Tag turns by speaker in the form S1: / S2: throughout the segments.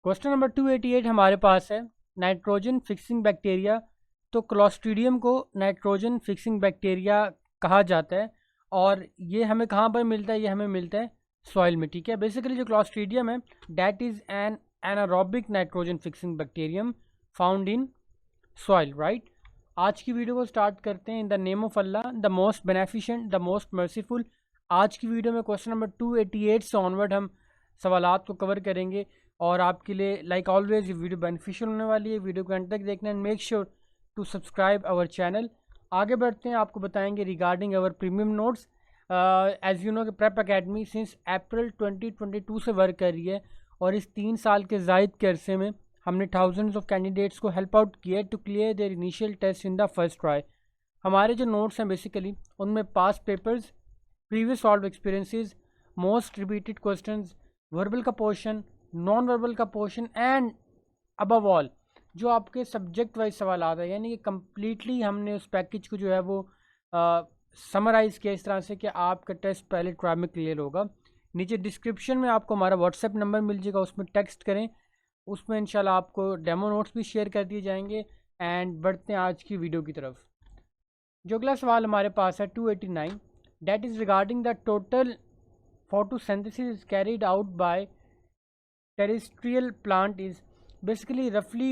S1: Question number 288 हमारे पास है नाइट्रोजन फिक्सिंग बैक्टीरिया। तो क्लोस्ट्रीडियम को नाइट्रोजन फिक्सिंग बैक्टीरिया कहा जाता है और ये हमें कहाँ पर मिलता है? ये हमें मिलता है सॉइल में। ठीक है, बेसिकली जो क्लोस्ट्रीडियम है that is an anaerobic nitrogen fixing bacterium found in soil, right. आज की वीडियो को स्टार्ट करते हैं। In the name of Allah, the most beneficent, the most merciful. आज की वीडियो में क्वेश्चन नंबर 288 से ऑनवर्ड हम सवालात को कवर करेंगे और आपके लिए लाइक ऑलवेज ये वीडियो बेनिफिशियल होने वाली है। वीडियो को एंड तक देखना and make sure to subscribe our channel. आगे बढ़ते हैं, आपको बताएंगे regarding our premium notes. As you know कि प्रेप एकेडमी सिंस अप्रैल 2022 से वर्क कर रही है और इस 3 साल के जायद के अरसे में हमने थाउजेंड्स ऑफ कैंडिडेट्स को हेल्प आउट किया to clear their initial test in the first try. हमारे जो नोट्स हैं बेसिकली उनमें past papers, previous solve experiences, most repeated questions, verbal का पोर्शन, नॉन वर्बल का पोर्शन एंड अबव ऑल जो आपके सब्जेक्ट वाइज सवाल आता है, यानी कि कम्प्लीटली हमने उस पैकेज को जो है वो समराइज़ किया इस तरह से कि आपका टेस्ट पहले ट्राई में क्लियर होगा। नीचे डिस्क्रिप्शन में आपको हमारा व्हाट्सएप नंबर मिल जाएगा, उसमें टेक्स्ट करें, उसमें इंशाल्लाह आपको डेमो नोट्स भी शेयर कर दिए जाएंगे। एंड बढ़ते हैं आज की वीडियो की तरफ। जो अगला सवाल हमारे पास है 289, that is regarding the total photosynthesis carried out by terrestrial plant is basically roughly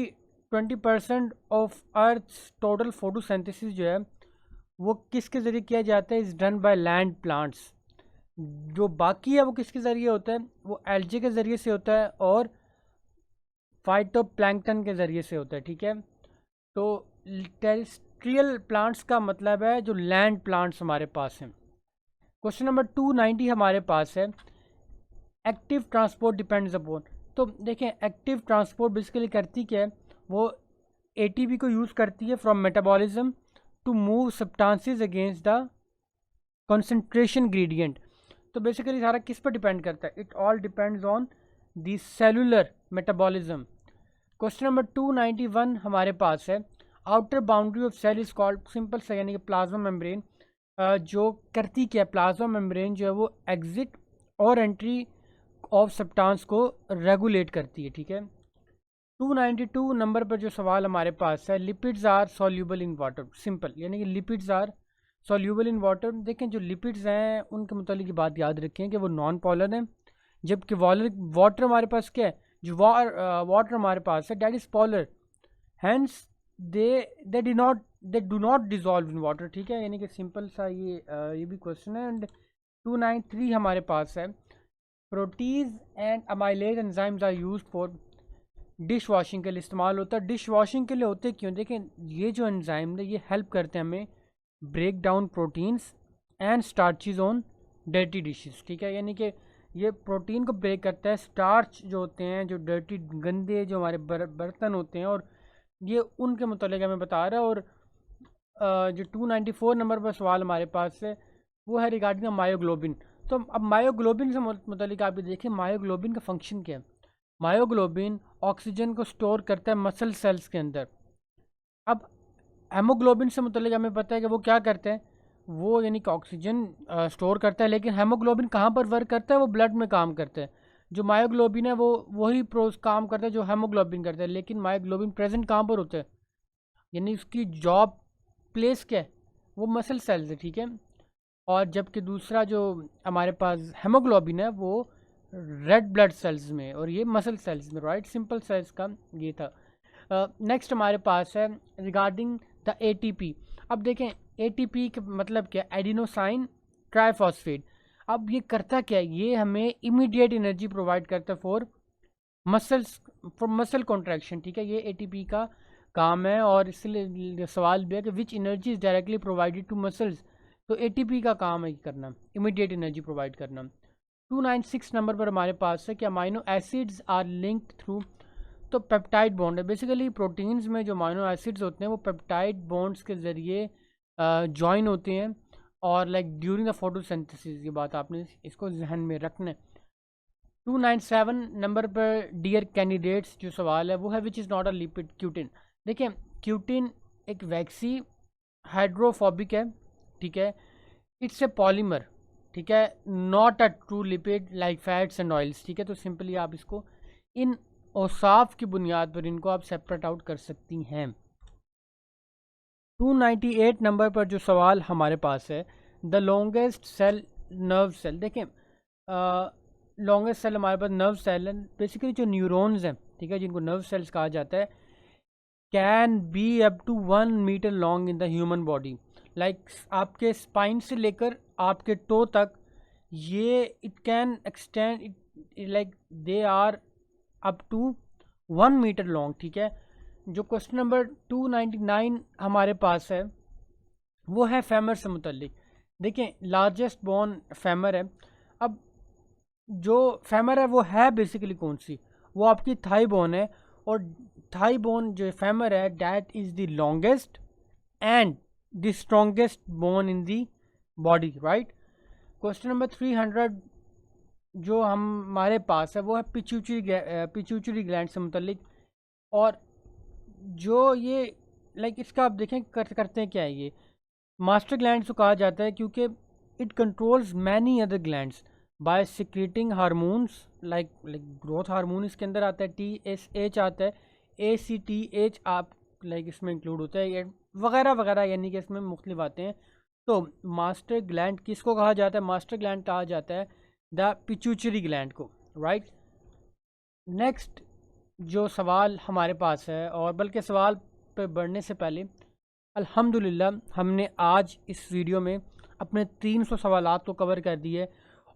S1: 20% of Earth's total photosynthesis जो है वो किसके ज़रिए किया जाता है? Is done by land plants. जो बाकी है वो किसके ज़रिए होता है? वो एल्जे के ज़रिए से होता है और फाइटोप्लैंक्टन के ज़रिए से होता है। ठीक है, तो टेरेस्ट्रियल प्लांट्स का मतलब है जो लैंड प्लांट्स हमारे पास हैं। क्वेश्चन नंबर 290 हमारे पास है एक्टिव ट्रांसपोर्ट डिपेंड्स अपॉन। तो देखें, एक्टिव ट्रांसपोर्ट बेसिकली करती क्या है? वो एटीपी को यूज़ करती है from metabolism to move substances against the concentration gradient. तो बेसिकली सारा किस पर डिपेंड करता है? It all depends on the cellular metabolism. Question number 291 हमारे पास है outer boundary of cell is called, simple सा यानी कि प्लाज्मा मेम्ब्रेन। जो करती क्या है? प्लाज्मा मेम्ब्रेन जो है वो एग्जिट और एंट्री ऑफ सब्सटेंस को रेगुलेट करती है। ठीक है, 292 नंबर पर जो सवाल हमारे पास है lipids are soluble in water. Simple यानी कि lipids are soluble in water. देखें, जो लिपिड्स हैं उनके मुतालिक की बात याद रखें कि वो नॉन पोलर हैं, जबकि वाटर हमारे पास क्या है? जो वाटर हमारे पास है that is polar, hence they do not dissolve in water. ठीक है, यानी कि सिंपल सा ये भी क्वेश्चन है। एंड 293 हमारे पास है proteases and amylase enzymes are used for dish washing के लिए इस्तेमाल होता है। डिश वॉशिंग के लिए होते क्यों? देखें, ये जो एंजाइम है ये हेल्प करते हैं हमें break down proteins and starches on dirty dishes. ठीक है, यानी कि ये प्रोटीन को ब्रेक करता है, स्टार्च जो होते हैं, जो डर्टी गंदे जो हमारे बर्तन होते हैं, और ये उनके मुतालिक हमें बता रहा है। और जो 294 नंबर पर सवाल हमारे पास है वो है रिगार्डिंग मायोग्लोबिन। तो अब मायोग्लोबिन से मुतालिक आप देखें मायोग्लोबिन का फंक्शन क्या है। मायोग्लोबिन ऑक्सीजन को स्टोर करता है मसल सेल्स के अंदर। अब हेमोग्लोबिन से मुतालिक हमें पता है कि वो क्या करते हैं, वो यानी कि ऑक्सीजन स्टोर करता है, लेकिन हेमोग्लोबिन कहाँ पर वर्क करता है? वो ब्लड में काम करता है। जो मायोग्लोबिन है वो वही प्रोस काम करता है जो हेमोग्लोबिन करता है, लेकिन मायोग्लोबिन प्रेजेंट कहाँ पर होता है? यानी उसकी जॉब प्लेस क्या है? वो मसल सेल्स है। ठीक है, और जबकि दूसरा जो हमारे पास हेमोग्लोबिन है वो रेड ब्लड सेल्स में और ये मसल सेल्स में, राइट। सिंपल सेल्स का ये था। नेक्स्ट हमारे पास है रिगार्डिंग द एटीपी। अब देखें एटीपी का मतलब क्या? Adenosine triphosphate. अब ये करता क्या है? ये हमें इमीडिएट एनर्जी प्रोवाइड करता है फॉर मसल कॉन्ट्रैक्शन। ठीक है, ये एटीपी का काम है और इसलिए सवाल भी है कि which energy is directly provided to muscles. तो एटीपी का काम है करना, इमीडिएट एनर्जी प्रोवाइड करना। 296 नंबर पर हमारे पास है कि amino acids are linked through. तो पेप्टाइड बॉन्ड है, बेसिकली प्रोटीन्स में जो अमाइनो एसिड्स होते हैं वो पेप्टाइड बॉन्ड्स के ज़रिए जॉइन होते हैं और लाइक ड्यूरिंग द फोटोसिंथेसिस। ये बात आपने इसको जहन में रखना है। 297 नंबर पर डियर कैंडिडेट्स जो सवाल है वो है which is not a lipid, cutin. देखिए, क्यूटिन एक वैक्सी हाइड्रोफोबिक है। ठीक है, इट्स ए पॉलीमर। ठीक है, not a true lipid like fats and oils. ठीक है, तो सिंपली आप इसको इन औसाफ की बुनियाद पर इनको आप सेपरेट आउट कर सकती हैं। 298 नंबर पर जो सवाल हमारे पास है, the longest cell nerve cell. देखें लॉन्गेस्ट सेल हमारे पास नर्व सेल है, बेसिकली जो न्यूरॉन्स हैं, ठीक है, जिनको नर्व सेल्स कहा जाता है, can be up to 1 metre long in the human body. Like आपके स्पाइन से लेकर आपके टो तक ये it can extend, like they are up to 1 metre long, ठीक है। जो क्वेश्चन नंबर 299 हमारे पास है वो है फेमर से मुतल्लिक। देखें लार्जेस्ट बोन फेमर है। अब जो फेमर है वो है बेसिकली कौन सी, वो आपकी थाई बोन है, और थाई बोन जो फेमर है that is the longest and the strongest bone in the body, right. Question number 300 जो हमारे पास है वो है पिट्यूटरी ग्लैंड से मुतल्लिक। और जो ये लाइक इसका आप देखें करते हैं क्या है, ये मास्टर ग्लैंड को कहा जाता है क्योंकि it controls many other glands by secreting hormones, like growth hormone इसके अंदर आता है, TSH आता है, ACTH आप लाइक इसमें इंक्लूड होता है, ये वगैरह वगैरह, यानी कि इसमें मुख्तलिफ आते हैं। तो मास्टर ग्लैंड किसको कहा जाता है, मास्टर ग्लैंड कहा जाता है द पिट्यूटरी ग्लैंड को, राइट। नेक्स्ट जो सवाल हमारे पास है, और बल्कि सवाल पे बढ़ने से पहले अल्हम्दुलिल्लाह हमने आज इस वीडियो में अपने 300 सवालात को कवर कर दिए,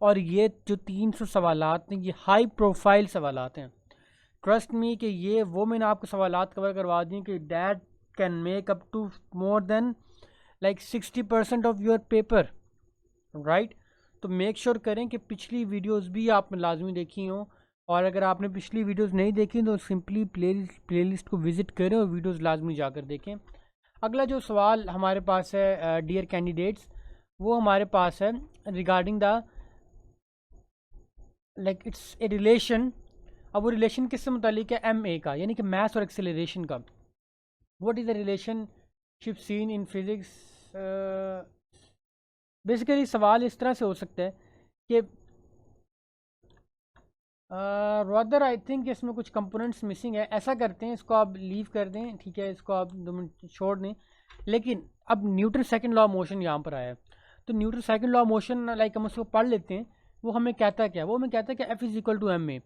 S1: और ये जो 300 सवालात हैं ये हाई प्रोफाइल सवालात हैं। ट्रस्ट मी कि ये वो मैंने आपको सवालात कवर करवा दिए कि that can make up to more than like 60% of your paper, right. तो मेक श्योर करें कि पिछली वीडियोस भी आपने लाजमी देखी हों, और अगर आपने पिछली वीडियोस नहीं देखी तो सिंपली प्लेलिस्ट को विज़िट करें और वीडियोस लाजमी जाकर देखें। अगला जो सवाल हमारे पास है डियर कैंडिडेट्स, वो हमारे पास है regarding the like it's a relation. अब वो रिलेशन किससे मुतालिक है, MA का, यानी कि मैथ्स और एक्सेलरेशन का। What is the relationship seen in physics. Basically सवाल इस तरह से हो सकता है कि रादर आई थिंक इसमें कुछ कंपोनेंट्स मिसिंग है। ऐसा करते हैं, इसको आप लीव कर दें, ठीक है, इसको आप 2 मिनट छोड़ दें। लेकिन अब Newton second law of motion यहाँ पर आया है, तो Newton second law of motion like हम उसको पढ़ लेते हैं। वो हमें कहता है क्या, वो हमें कहता है कि F is equal to MA।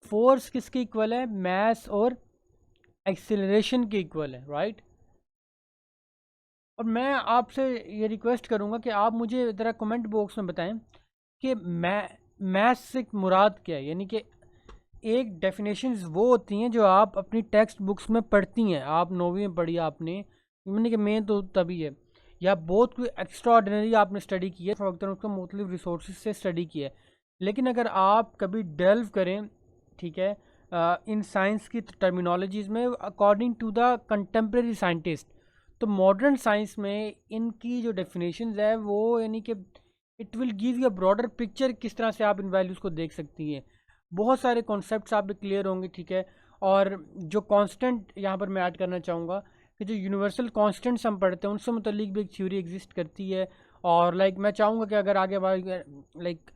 S1: Force किसके इक्वल है, मास और एक्सेलरेशन के इक्वल है, राइट। और मैं आपसे ये रिक्वेस्ट करूँगा कि आप मुझे ज़रा कमेंट बॉक्स में बताएं कि मैथ्स से मुराद क्या है। यानी कि एक डेफिनेशंस वो होती हैं जो आप अपनी टेक्स्ट बुक्स में पढ़ती हैं, आप 9वीं में पढ़ी आपने, यानी कि मेन तो तभी है, या बहुत कोई एक्स्ट्रा ऑर्डिनरी आपने स्टडी की है, फॉर उसको मुख्तलिफ रिसोर्स से स्टडी किया है। लेकिन अगर आप कभी डेल्व करें, ठीक है, इन साइंस की टर्मिनोलॉजीज़ में according to the contemporary scientist, तो मॉडर्न साइंस में इनकी जो डेफिनेशंस है वो यानी कि it will give you a broader picture किस तरह से आप इन वैल्यूज़ को देख सकती हैं। बहुत सारे कॉन्सेप्ट्स आप भी क्लियर होंगे, ठीक है। और जो कांस्टेंट यहाँ पर मैं ऐड करना चाहूँगा कि जो यूनिवर्सल कांस्टेंट्स हम पढ़ते हैं उनसे मुतालिक भी एक थ्योरी एग्जिस्ट करती है। और लाइक मैं चाहूँगा कि अगर आगे like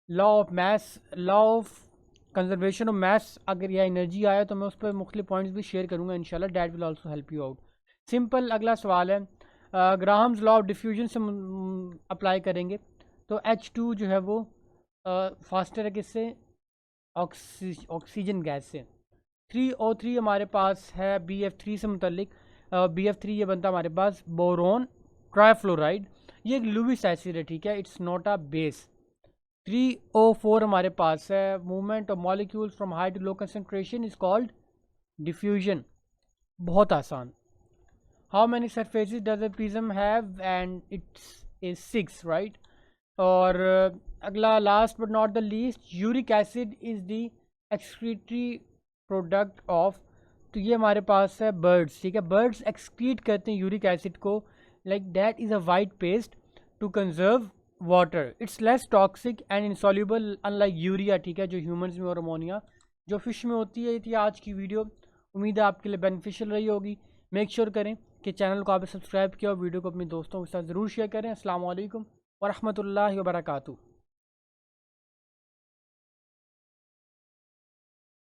S1: law of maths, law of conservation of maths अगर यह एनर्जी आया तो मैं उस पर मुख्तलिफ पॉइंट्स भी शेयर करूँगा इंशाल्लाह, that will also help you out. Simple अगला सवाल है, ग्राहम्स लॉ ऑफ डिफ्यूजन से अप्लाई करेंगे तो H2 जो है वो फास्टर है किससे, ऑक्सीजन गैस से। 3O3 हमारे पास है BF3 से मुतल्लिक। BF3 ये बनता है हमारे पास बोरोन ट्राइफ्लोराइड, ये एक लुइस एसिड है, ठीक है, it's not a base. 3O4 हमारे पास है movement of molecules from high to low concentration is called diffusion. बहुत आसान। How many surfaces does a prism have, and it's is 6, right. और अगला last but not the least, uric acid is the excretory product of, तो ये हमारे पास है birds, ठीक है, बर्ड्स एक्सक्रीट करते हैं यूरिक एसिड को, like that is a white paste to conserve water, it's less toxic and insoluble unlike urea, ठीक है, जो ह्यूमंस में और अमोनिया जो फिश में होती है। ये थी आज की वीडियो, उम्मीद है आपके लिए बेनिफिशियल रही होगी। मेक श्योर करें कि चैनल को आपने सब्सक्राइब किया और वीडियो को अपने दोस्तों के साथ ज़रूर शेयर करें। अस्सलाम वालेकुम व रहमतुल्लाहि व बरकातुहू।